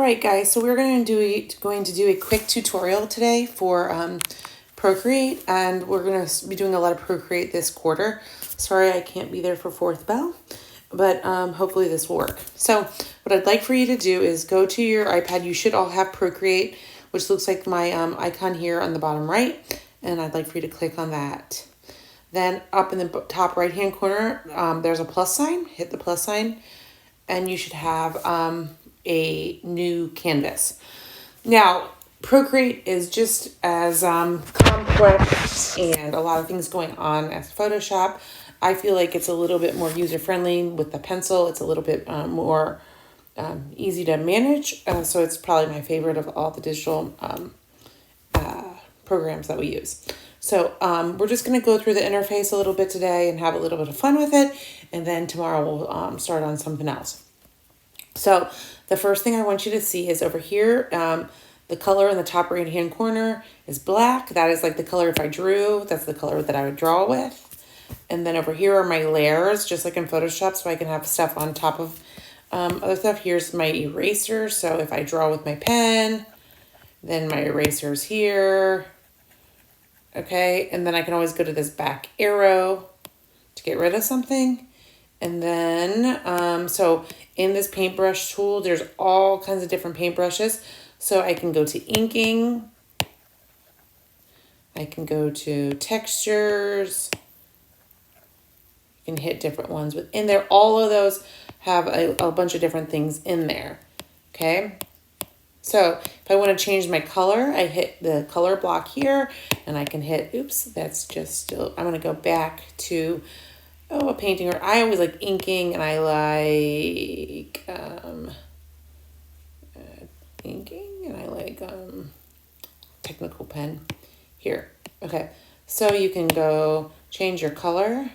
right, guys, so we're going to do a quick tutorial today for Procreate, and we're going to be doing a lot of Procreate this quarter. Sorry I can't be there for 4th bell, but hopefully this will work. So what I'd like for you to do is go to your iPad. You should all have Procreate, which looks like my icon here on the bottom right, and I'd like for you to click on that. Then up in the top right hand corner, there's a plus sign. Hit the plus sign, and you should have a new canvas. Now, Procreate is just as complex and a lot of things going on as Photoshop. I feel like it's a little bit more user-friendly with the pencil. It's a little bit more easy to manage. So it's probably my favorite of all the digital programs that we use. So we're just going to go through the interface a little bit today and have a little bit of fun with it. And then tomorrow we'll start on something else. So the first thing I want you to see is over here, the color in the top right hand corner is black. That is like the color if I drew, that's the color that I would draw with. And then over here are my layers, just like in Photoshop, so I can have stuff on top of other stuff. Here's my eraser. So if I draw with my pen, then my eraser is here. Okay, and then I can always go to this back arrow to get rid of something. And then, so in this paintbrush tool, there's all kinds of different paintbrushes. So I can go to inking. I can go to textures. You can hit different ones within there. All of those have a bunch of different things in there. Okay. So if I want to change my color, I hit the color block here and I can hit, oops, that's just still, I'm going to go back to a painting, or I always like inking, and I like inking, and I like technical pen here. Okay, so you can go change your color,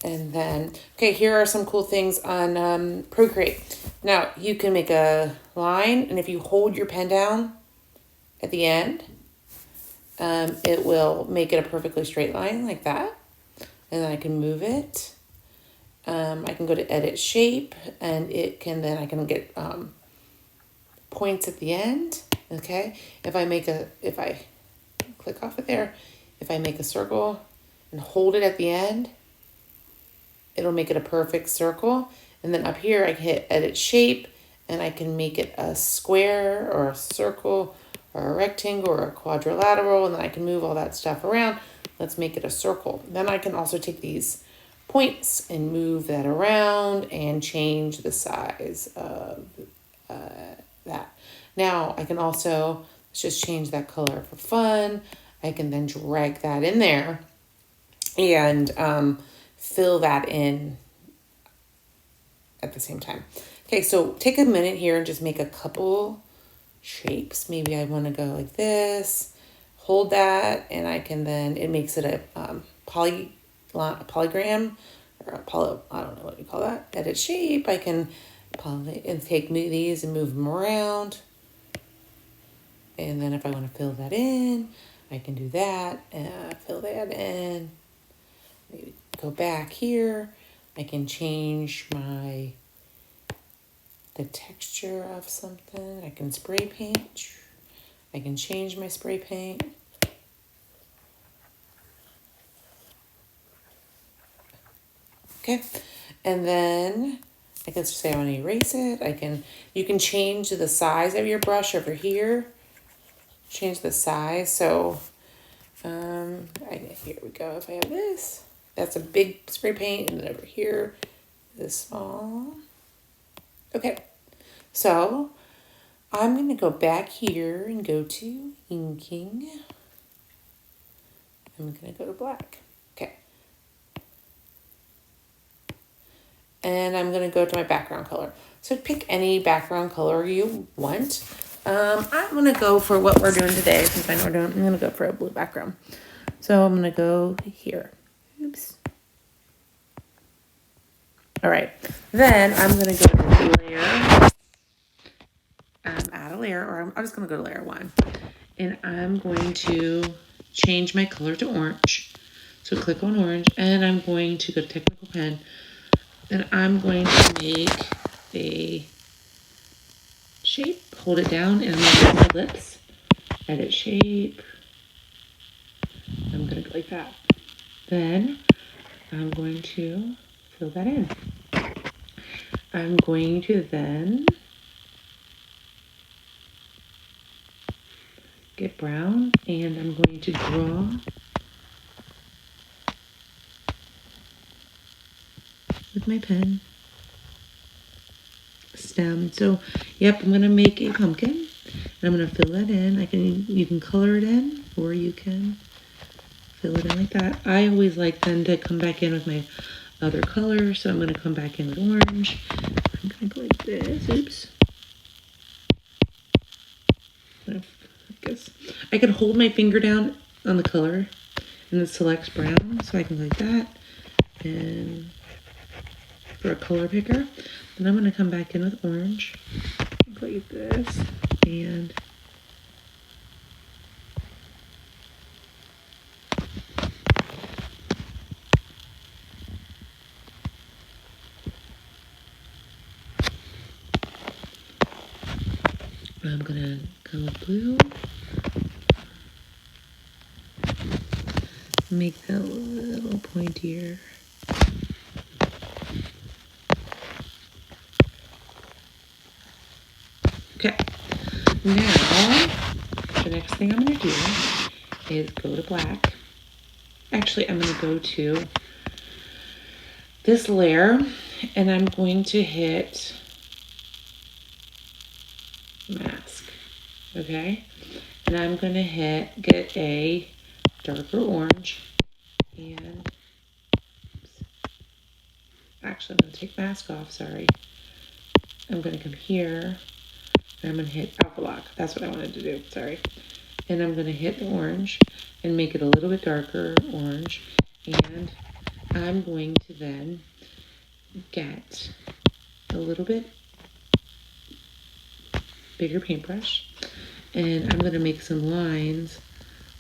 and then, okay, here are some cool things on Procreate. Now, you can make a line, and if you hold your pen down at the end, it will make it a perfectly straight line like that. And then I can move it. I can go to edit shape, and it can, then I can get points at the end. Okay. If I click off of there, if I make a circle and hold it at the end, it'll make it a perfect circle. And then up here, I can hit edit shape, and I can make it a square or a circle or a rectangle or a quadrilateral, and then I can move all that stuff around. Let's make it a circle. Then I can also take these points and move that around and change the size of that. Now I can also, let's just change that color for fun. I can then drag that in there and fill that in at the same time. Okay, so take a minute here and just make a couple shapes. Maybe I want to go like this. Hold that, and I can then, it makes it a polygram, or I don't know what you call that. Edit shape. I can take these and move them around. And then if I want to fill that in, I can do that and fill that in. Maybe go back here. I can change the texture of something. I can spray paint. I can change my spray paint. Okay, and then I can say I want to erase it. You can change the size of your brush over here. Change the size. So, here we go. If I have this, that's a big spray paint, and then over here is small. Okay, so I'm going to go back here and go to inking. I'm going to go to black. Okay. And I'm going to go to my background color. So pick any background color you want. I'm going to go for what we're doing today. Since I know we're doing, I'm going to go for a blue background. So I'm going to go here. Oops. All right. Then I'm going to go to layer. Add a layer, or I'm just going to go to layer 1. And I'm going to change my color to orange. So click on orange, and I'm going to go to technical pen, and I'm going to make a shape, hold it down, and I'm going to use my lips, edit shape. I'm going to go like that. Then I'm going to fill that in. I'm going to then get brown, and I'm going to draw with my pen stem. So, yep, I'm going to make a pumpkin, and I'm going to fill that in. You can color it in, or you can fill it in like that. I always like then to come back in with my other color, so I'm going to come back in with orange. I'm going to go like this. Oops. I guess I could hold my finger down on the color and then select brown, so I can go like that. And for a color picker, then I'm going to come back in with orange, go like this, and I'm going to go with blue, make that a little pointier. Okay, now the next thing I'm going to do is go to black. Actually, I'm going to go to this layer, and I'm going to hit mask, okay? And I'm going to get a darker orange, and actually I'm going to take mask off, sorry. I'm going to come here, and I'm going to hit alpha lock. That's what I wanted to do, sorry. And I'm going to hit the orange and make it a little bit darker orange, and I'm going to then get a little bit bigger paintbrush, and I'm going to make some lines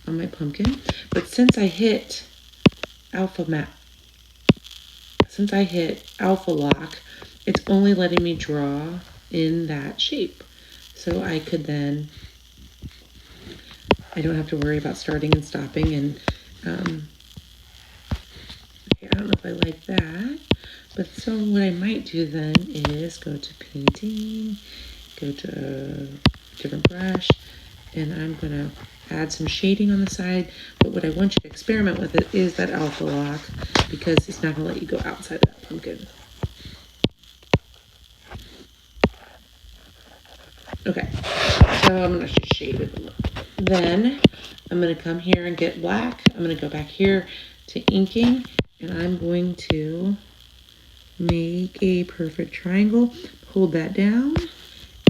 on my pumpkin. But since I hit alpha lock, it's only letting me draw in that shape. So I could then, I don't have to worry about starting and stopping. And okay, I don't know if I like that. But so what I might do then is go to painting, go to a different brush, and I'm going to add some shading on the side. But what I want you to experiment with it is that alpha lock, because it's not going to let you go outside of that pumpkin. Okay, so I'm going to just shade it a little. Then I'm going to come here and get black. I'm going to go back here to inking, and I'm going to make a perfect triangle, hold that down,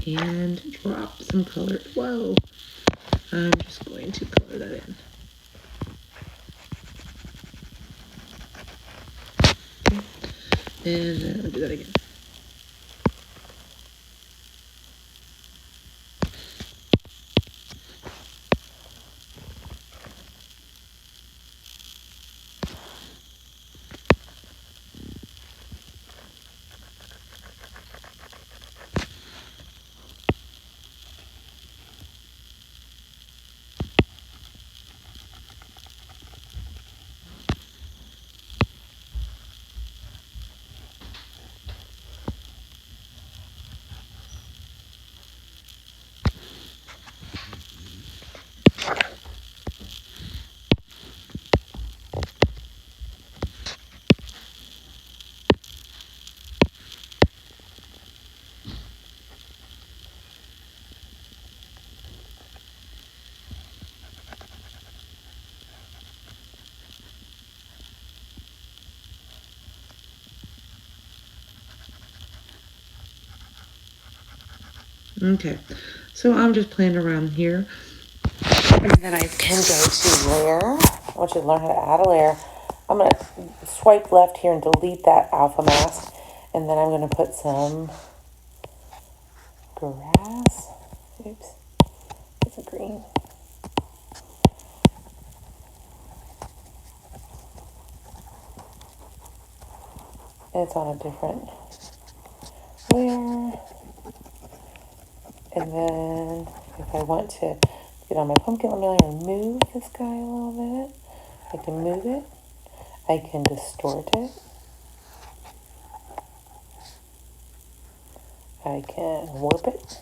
and drop some color. Whoa, I'm just going to color that in. Okay. And then I'll do that again. Okay, so I'm just playing around here. And then I can go to layer. I want you to learn how to add a layer. I'm going to swipe left here and delete that alpha mask. And then I'm going to put some grass. Oops, it's a green. It's on a different layer. And then if I want to get on my pumpkin, let me remove this guy a little bit. I can move it. I can distort it. I can warp it.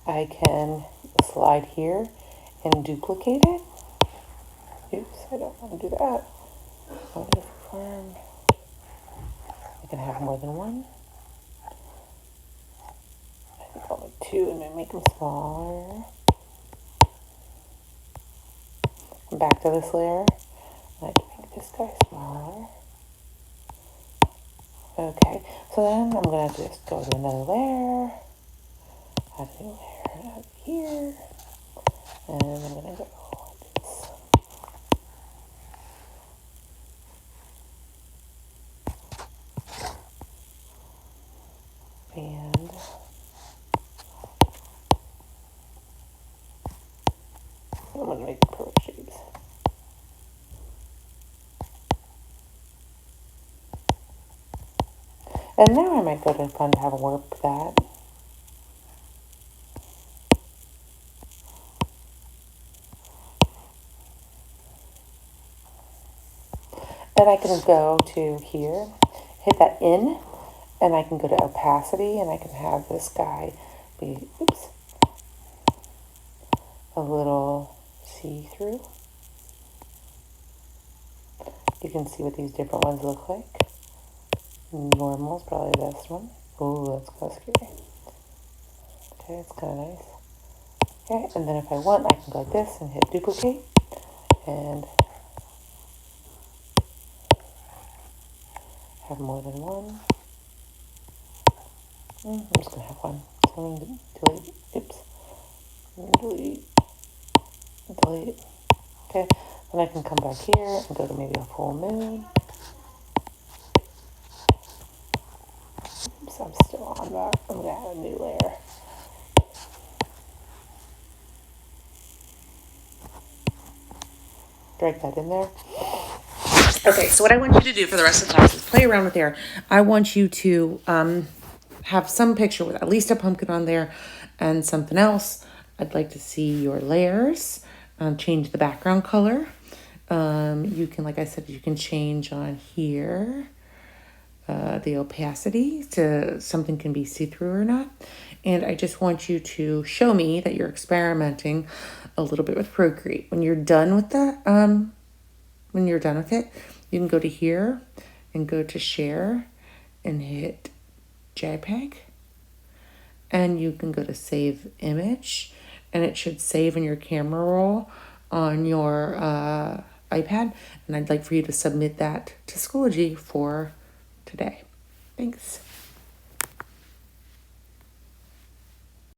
I can slide here and duplicate it. Oops, I don't want to do that. I want to confirm. I can have more than one. I think I'll make two and then make them smaller. Come back to this layer. I can make this guy smaller. Okay, so then I'm going to just go to another layer. Add a new layer out here. And I'm going to go like this. And I'm going to make perfect shapes. And now I might go to fun to have a warp that. And I can go to here, hit that in, and I can go to opacity, and I can have this guy be, oops, a little see-through. You can see what these different ones look like. Normal is probably the best one. Ooh, that's kind of scary. Okay, it's kind of nice. Okay, and then if I want, I can go like this and hit duplicate. And have more than one. I'm just going to have one. So I'm going to delete. Oops. I'm going to delete. Okay, then I can come back here and go to maybe a full moon. Oops, I'm still on that. I'm going to add a new layer. Drag that in there. Okay, so what I want you to do for the rest of the class is play around with there. I want you to have some picture with at least a pumpkin on there and something else. I'd like to see your layers. Change the background color. You can, like I said, you can change on here the opacity to something can be see-through or not. And I just want you to show me that you're experimenting a little bit with Procreate. When you're done with that, when you're done with it, you can go to here and go to share and hit JPEG. And you can go to save image, and it should save in your camera roll on your iPad. And I'd like for you to submit that to Schoology for today. Thanks.